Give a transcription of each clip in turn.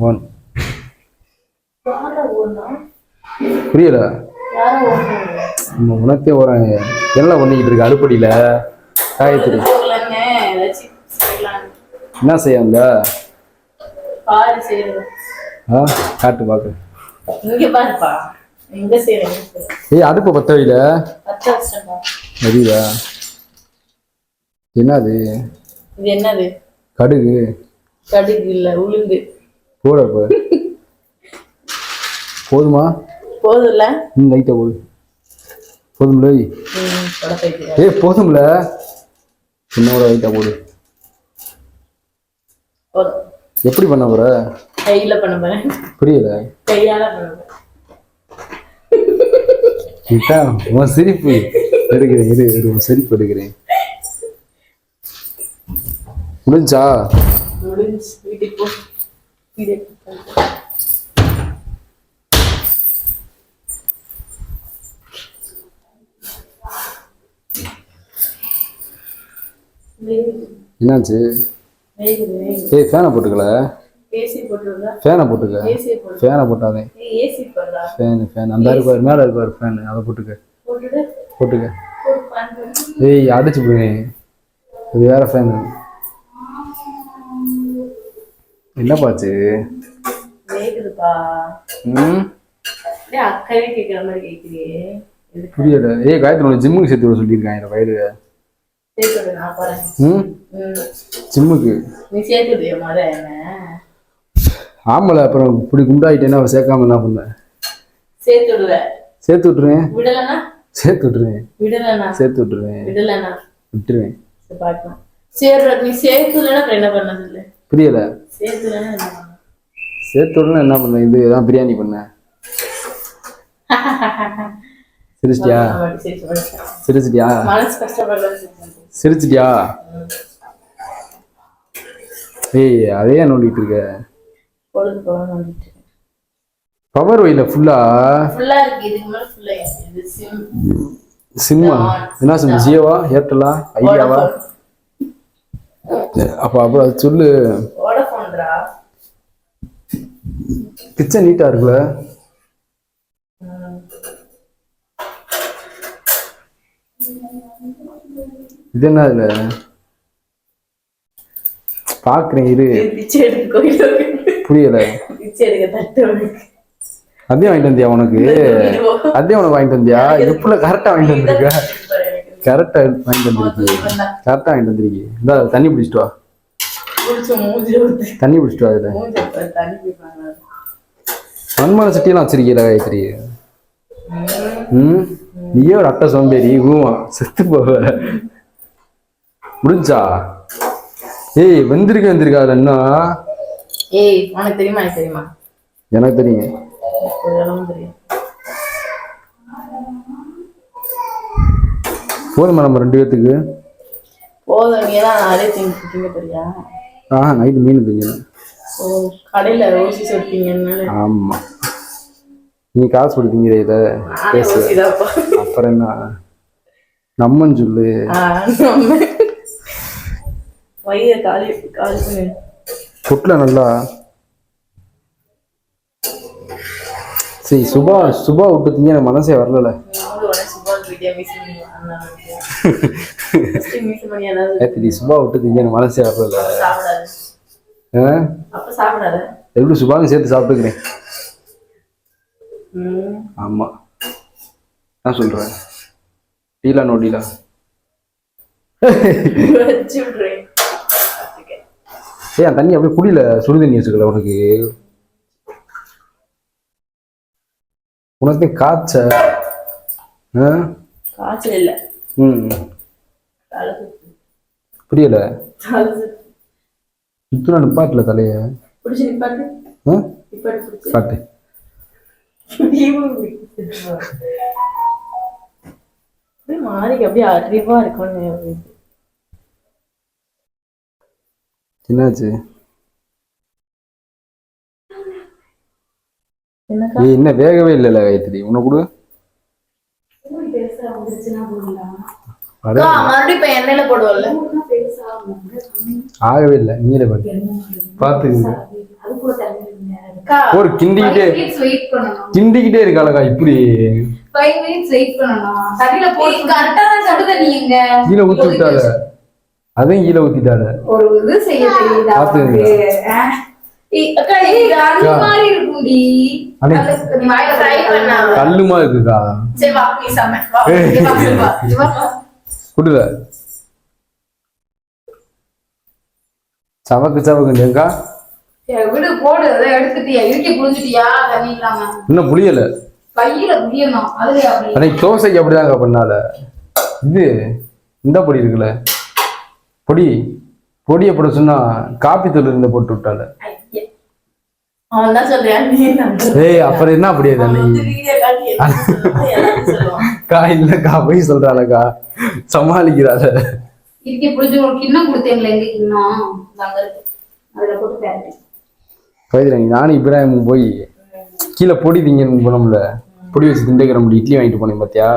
One. புரியல. உனக்கே வராங்க. என்ன பண்ணிக்கிட்டு இருக்கு அடுப்படியில? காயத்ரி என்ன செய்ய அந்த காட்டு பாக்கு. ஏய் அடுப்பு பத்த வைல. சரிதா. என்னது இது? என்னது? கடுகு. கடுகு இல்ல, உளுந்து. போட போதுமா? போதும்ல. லைட்டா போடு. போதும்ல. ஏய் போதும்ல. சின்னோட லைட்டா போடு. எப்படி பண்ண போற? கையில பண்ண போறேன். புரியல. கையால பண்ண போறேன். உன் சிரிப்பு எடுக்கிறேன். இரு சிரிப்பு எடுக்கிறேன். முடிஞ்சா? முடிஞ்சு. வீட்டுக்கு போ. என்னாச்சு? ஏய் ஃபேனை போட்டுக்கல. ஃபேனை போட்டுக்க. ஃபேனை போட்டாதே. ஃபேன் அந்த இருப்பாரு மேலே இருப்பாரு ஃபேன், அதை போட்டுக்க. ஏய் அடிச்சு போடுவேன். இது வேற ஃபேன். என்ன பாச்சு? புரியல. ஏய் காயத்ரி ஜிம்முக்கு சேர்த்து விட சொல்லியிருக்காங்க வயிறு. ஜிம்முக்கு ஆமல. அப்புறம் இப்படி குண்டாயிட்டேன்னா சேர்க்காம என்ன பண்ண? சேர்த்து விட்டுருவேன். விட்டுருவேன். புரியல. சேர்த்து விடலாம் என்ன பண்ண? இதுதான் பிரியாணி பண்ண. சிரிச்சிட்டியா? ஏய் அதே நோண்டிட்டு இருக்க. பவர் வைல ஃபுல்லா சிம்மா. என்ன சிம்? ஜியோவா, ஏர்டெல்லா, ஐடியாவா? அப்ப அப்புறம் அது சொல்லு. கிச்சன் நீட்டா இருக்குல்ல? இது என்ன இதுல பாக்குறேன். இரு புரியல. அதே வாங்கிட்டு வந்தியா உனக்கு? அதே உனக்கு வாங்கிட்டு வந்தியா? எப்பல கரெக்டா வாங்கிட்டு வந்திருக்க? கரெக்டா வாங்கிட்டு வந்திருக்கீங்க. இந்த தண்ணி பிடிச்சிட்டு வா. அதுல மண்மன சட்டியெல்லாம் வச்சிருக்கீங்களா காயத்ரி? நீயே ஒரு அட்டை சோம்பேறி. ஊமா செத்து போவ. முடிஞ்சா? ஏய் வந்திருக்கா அதுல என்ன? உனக்கு தெரியுமா? எனக்கு தெரியுமா? எனக்கு தெரியும். போதுமா நம்ம 2 பேத்துக்கு? போதும். அதே திங்க போறியா? நைட்டு மீன் திங்கணும். கடையில ரோசி சொல்லிட்டீங்க. ஆமா நீ காசு கொடுத்தீங்க இத பேசு. அப்புறம் என்ன நம்மன்னு சொல்லு. புட்ல நல்லா. சரி சுபா விட்டு திங்க எனக்கு மனசே வரல. சுபா விட்டு திங்க எனக்கு மனசே வரல. எப்படி சுபாங்க சேர்த்து சாப்பிட்டுக்கிறேன். ஆமா நான் சொல்றேன். டீலா நோ டீலா? ஏன் தண்ணி அப்படியே குடியில சுடு தண்ணி வச்சுக்கல உனக்கு? உனக்கு காய்ச்சல் இல்ல. புரியல. சுத்தனா நிப்பாட்டுல தலைய பாட்டு. மாறிக்கு அப்படியே அறிவா இருக்கும். என்னாச்சு? என்ன வேகவே இல்லைல்ல காயத்ரி? உன்னை கொடு. ஆகவே இல்லை. நீங்களே பாத்துக்கீங்க. ஒரு கிண்டிக்கிட்டே வெயிட் பண்ணணும். கிண்டிக்கிட்டே இருக்காளக்கா இப்படி 5 minutes வெயிட் பண்ணணும். சரியில போய் கரெக்ட்டா தான் சொல்லுத நீ எங்க கீழே ஊத்தி விட்டால, அதையும் கீழே ஊத்திட்டால. ஒரு இது செய்ய தெரியுதா பாத்துங்க. அக்கா இது அது மாதிரி இருக்கும்டி. நீ வாயில ட்ரை பண்ணா கல்லுமா இருக்குக்கா. சரி வா நீ சமை வா குடுல சவக்கு சவக்குங்கக்கா. விடு போடு. அதை எடுத்துட்டியா? இறுக்கி புழிஞ்சிட்டியா? தண்ணி இல்லாம இன்னும் புளியல. கையில புளியணும். அதுல அப்படி அன்னைக்கு தோசைக்கு அப்படிதாங்க பண்ணால. இது இந்த பொடி இருக்குல்ல, பொடியை போட சொன்னா காப்பி தூள் இருந்த போட்டு விட்டால. அவன் தான் சொல்றியா? ஏய் அப்புறம் என்ன அப்படியே தானே கா இல்லக்கா போய் சொல்றாளக்கா, சமாளிக்கிறாள். இறுக்கி புளிஞ்சு ஒரு கிண்ணம் கொடுத்தேங்களே, எங்க கிண்ணம் அங்க இருக்கு, அதுல போட்டு பேரட்டி. கவிதை நானும் இப்ராஹிம் போய் கீழே பொடி திங்கன்னு போனோம்ல, பொடி வச்சு திண்டுக்கிற முடியும் இட்லி வாங்கிட்டு போனேன் பார்த்தியா,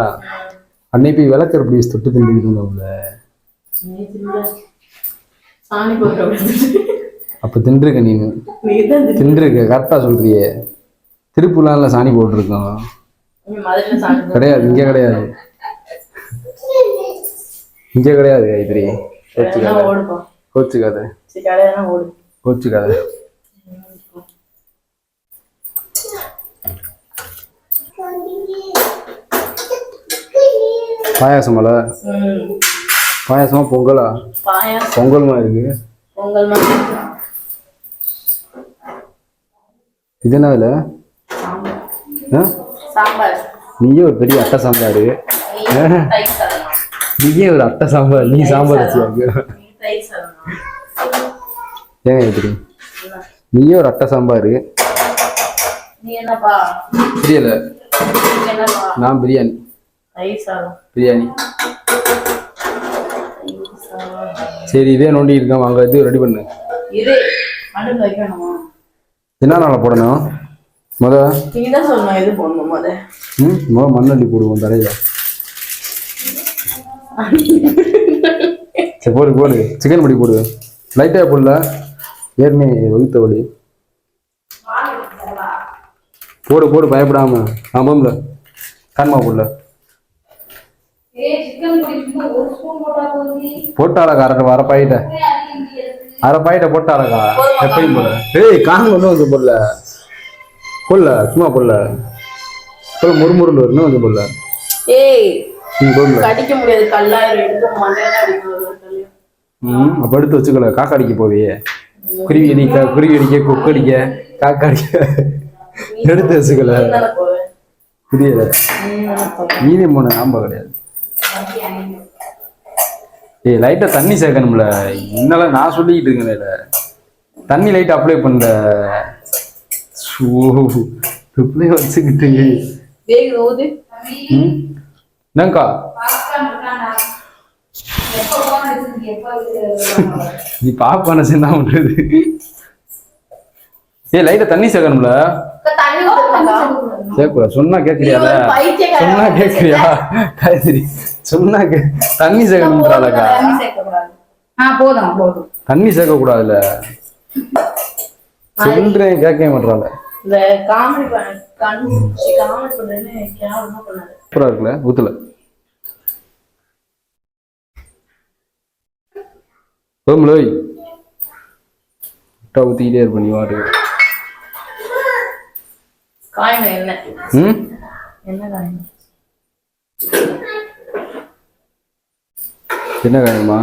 அன்னைக்கு போய் விளக்கற பொடி வச்சு தொட்டு திண்டுக்கிட்டு இருந்தோம்ல. அப்ப தின்றுக்க நீ தின்றுக்க கரெக்டா சொல்றியே. திருப்பூர்ல சாணி போட்டுருக்கோம் கிடையாது, இங்க கிடையாது, இங்க கிடையாது. கைத்திரி கோச்சுக்காத கோச்சுக்காத. பாயாசமால பாயாசமா பொங்கலா? பொங்கல் மாதிரி இருக்கு. இது என்ன இல்ல? நீயே ஒரு பெரிய அட்டை சாம்பாரு, நீயே ஒரு அட்டை சாம்பார், நீ சாம்பார் வச்சியா? ஏங்க எப்படி நீயே ஒரு அட்டை சாம்பாரு, புரியல? நான் பிரியாணி. பிரியாணி சரி, இதே நோண்டி இருக்கோம். அங்க இது ரெடி பண்ணு. என்ன நாள போடணும்? முத மண்ணள்ளி போடுவோம் தரையில. சரி போடு போடு, சிக்கன் பொடி போடு, லைட்டா போடல, ஏற்கனவே வகுத்த வலி. போடு போடு பயப்படாம. நான் போம்ல கான்மா போடல போட்டாளக்கா, அரை பாயிட்ட போட்டாளக்கா எப்பயும் போல. ஏய் கான் ஒன்றும் வந்து போடல போடல, சும்மா போடல போல, முறுமுறுன்னு வரணும் வந்து போடல. கடிக்க முடியாது, அப்ப எடுத்து வச்சுக்கல. காக்கா அடிக்க போவியே, குருவி அடிக்க கொக்கு அடிக்க காக்கா அடிக்க எடுத்து வச்சுக்கல. புரியல? மீதி போன ஆம்பா கிடையாது. ஏய் லைட்டா தண்ணி சேர்க்கணும்ல, இன்னெல்லாம் நான் சொல்லிக்கிட்டு இருக்கேன். தண்ணி லைட்டா அப்ளை பண்ண வச்சுக்கிட்டு என்னங்கா நீ பாப்பான சேர்ந்தா பண்றது. ஏய் லைட்டா தண்ணி சேர்க்கணும்ல. கேக்குறா சொன்னா கேக்குறியால? சொன்னா கேக்குறியா? சொன்னா தண்ணி சேர்க்கணும்ன்றாளக்கா. தண்ணி சேர்க்க கூடாதுல்ல சொல்றேன், கேட்க மாட்டாள. சூப்பரா இருக்குல்ல ஊத்துல. ஓம்லோய் ஊத்திக்கிட்டே இருப்ப நீ வாட்டு. என்ன காயமா?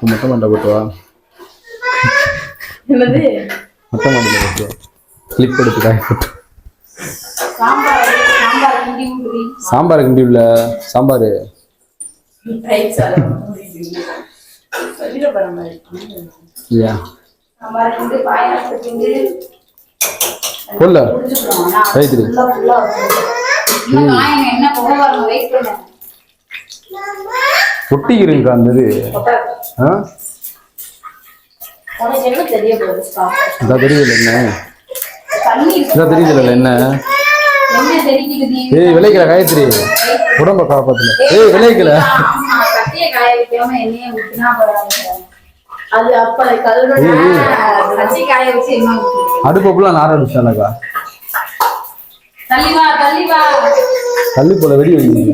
மொட்டை மாட்டை போட்டுவா, மொட்டை மாட்டை போட்டுவா, கிளிப் எடுத்து காய போட்டு. சாம்பார் கிண்டி உள்ள சாம்பாரு போடல ரைட்டு. ஒட்டிக்கிறீங்க அந்த இது தெரியல என்ன, தெரியல என்ன. ஏய் விளைக்கல காயத்ரி, உடம்ப காப்பாத்துல. ஏய் விளைக்கல அது அப்ப கல்லோட கச்சி காய வச்சு என்ன அடுப்பெல்லாம் நார அடிச்சானக்கா தள்ளி வா தள்ளி போல வெடி வெடி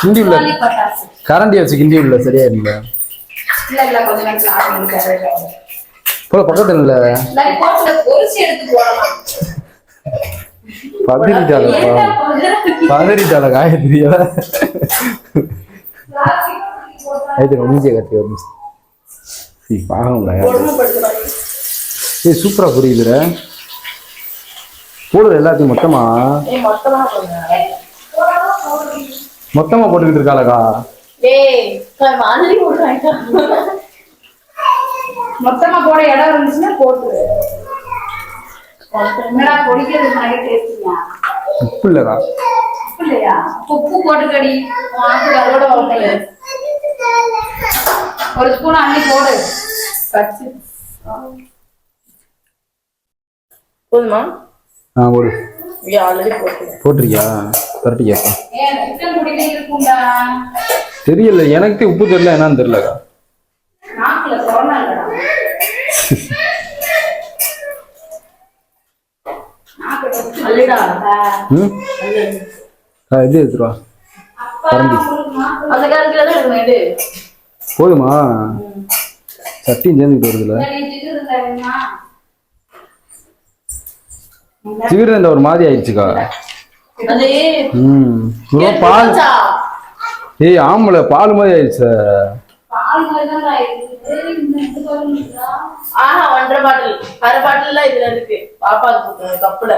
கிண்டி உள்ள பட்டாசு கரண்டி வச்சு கிண்டி உள்ள சரியா இல்லை இல்ல கொஞ்ச நேரத்துல ஆரம்பிச்சாரு போல பக்கத்துல இல்ல போட்டு பொரிச்சு எடுத்து போடலாம் பதறிட்டால காயத்ரிய மூஞ்சிய கட்டி பாகம்ல சூப்பரா புரியுதுல போடுற எல்லாத்தையும் மொத்தமா மொத்தமா போட்டுக்கிட்டு இருக்காளக்கா மொத்தமா போட இடம் இருந்துச்சுன்னா போட்டு என்னடா பொடிக்கிறது மாதிரி டேஸ்டியா உப்பு இல்லக்கா இல்லையா உப்பு போட்டுக்கடி அதோட ஒரு ஸ்பூன் அள்ளி போடு கச்சி போதுமா போடு ஆல்ரெடி போட்டு போட்டிருக்கியா கரெக்டியா சிக்கன் குடிக்க இருக்கும்டா தெரியல எனக்கு உப்பு தெரியல என்னன்னு தெரியலக்கா நாக்குல கொரோனா இல்லடா அல்லடா இது எடுத்துருவா கரண்டி அந்த காலத்துல தான் இருக்கு போதுமா சட்டியும் சேர்ந்துக்கிட்டு வருதுல சிகிருந்த ஒரு மாதிரி ஆயிடுச்சுக்கா அது பால் ஏய் ஆம்பளை பால் மாதிரி ஆயிடுச்சு ஆஹா 1.5 பாட்டில் அரை பாட்டில் இதுல இருக்கு பாப்பாக்கு கப்புல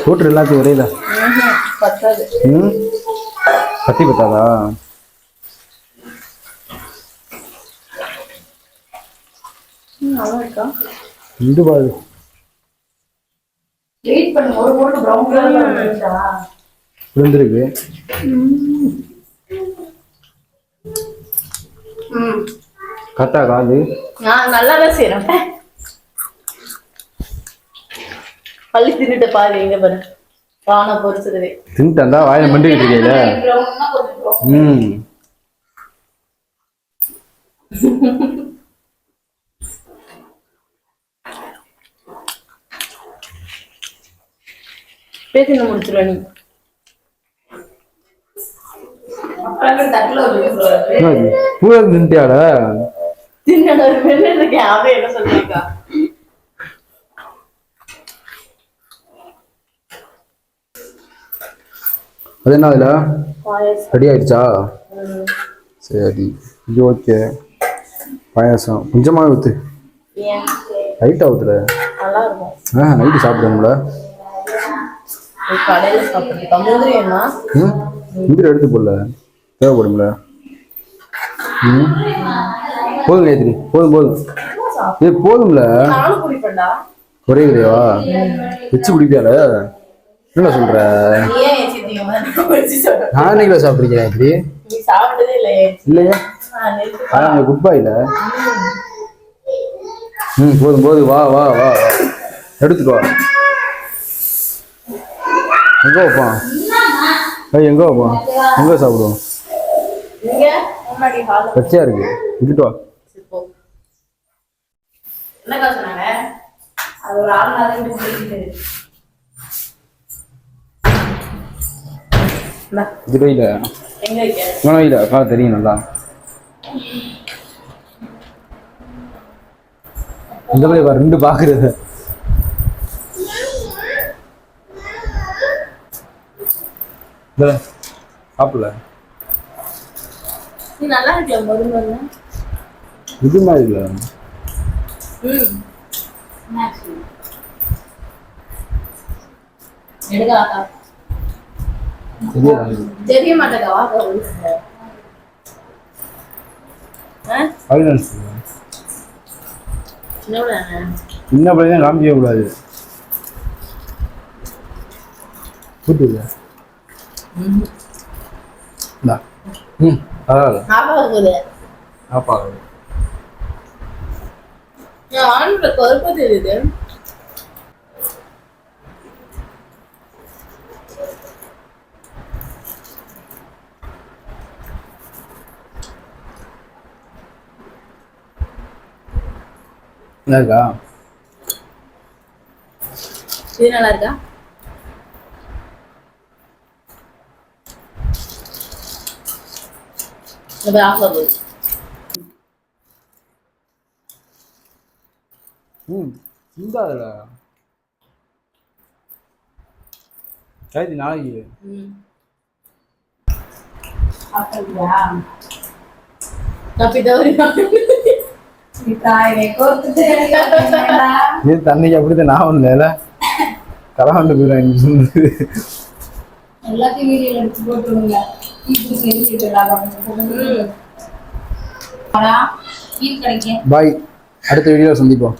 போட்டு எல்லாத்தையும் வரையில பத்தாது பத்தி பத்தாதா நல்லா இருக்கா இது பாரு வெயிட் பண்ணு ஒரு போட்டு பிரவுன் கலர்ல வந்துச்சா விழுந்திருக்கு கரெக்டா காது நான் நல்லாதான் செய்யறேன் பள்ளி தின்னுட்டு பாரு எங்க பாரு வான பொரிச்சதுவே தின்ட்டா வாயில மண்டிக்கிட்டு இருக்கீல பேசி முடிச்சிருவ நீ பூரா தின்ட்டியாட தின்னட இருக்கேன் அவன் என்ன சொல்லிருக்கா அது என்ன அதுல ரெடி ஆயிடுச்சா சரி இது ஓகே பாயாசம் கொஞ்சமா ஊத்து லைட்டா ஊத்துற நல்லா இருக்கும் நைட்டு சாப்பிடணும்ல கடையில சாப்பிடுறதுக்கா முந்திரி என்ன முந்திரி எடுத்து போடல தேவைப்படும்ல போதும் நேத்ரி போதும் போதும்ல நானும் குடிப்பேன்டா ஒரே கிடையாவா வச்சு குடிப்பியால என்ன சொல்ற நான் என்னைக்குல சாப்பிடுறீங்க நேத்ரி நீ சாப்பிட்டதே இல்லையா குட் பாய்ல போதும் வா வா வா எடுத்துட்டு வா எங்க வைப்பான் எங்க வைப்பான் எங்க சாப்பிடுவோம் பச்சையா இருக்கு விட்டுட்டு வா என்னக்கா சொன்னாங்க அது ஒரு ஆள் மாதிரி இது வைல எங்க வைக்க வைல அக்கா தெரியும் நல்லா இந்த மாதிரி ரெண்டு பாக்குறது சாப்பிடல நீ நல்லா இருக்கியா மருந்து இது மாதிரி இல்ல எடுக்காக்கா தெரிய மாட்டேங்க வாங்க சின்ன பிள்ளைங்க காமிக்க கூடாது கூட்டுல கருப்பு தெரியுது நல்லா இருக்கா? இது நல்லா இருக்கா? இது ஆஃபர் போகுது. இந்த அதில் நாளைக்கு அப்படியா? அப்படி தவறி தாயை கோர்த்துட்டு அப்படின்னா, இது தண்ணிக்கு அப்படித்தான் நான் ஒன்றுல கலவாண்டு போயிடுவேன். எல்லாத்தையும் வீடியோல எடுத்து போட்டுருங்க. வீட்டுக்கு எழுதிட்டு பாய், அடுத்த வீடியோவில் சந்திப்போம்.